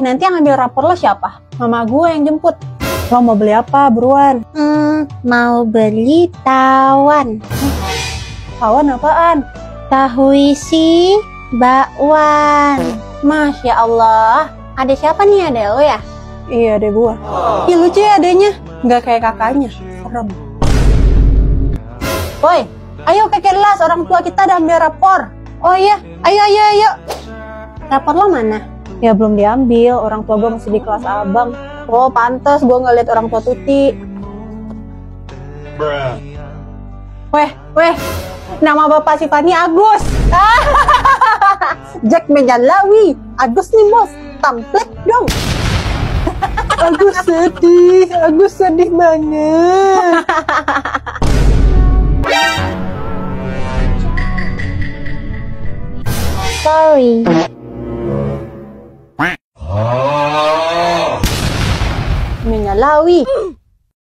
Nanti yang ambil rapor lo siapa? Mama gue yang jemput. Lo mau beli apa, buruan? Mau beli tawon. Tawon apaan? Tahu isi bakwan. Masya Allah. Ada siapa nih, ada lo ya? Iya, adek gue. Ih, lucu ya adeknya. Nggak kayak kakaknya. Serem. Woi, ayo ke kelas. Orang tua kita udah ambil rapor. Oh iya, ayo. Rapor lo mana? Ya belum diambil. Orang tua gue masih di kelas abang. Oh, pantas gue ngeliat orang tua Tuti. Weh. Nama bapak si Fani Agus. Jack Mejalawi. Agus nih bos. Tamplet dong. Agus sedih banget. Sorry. Menyalawi.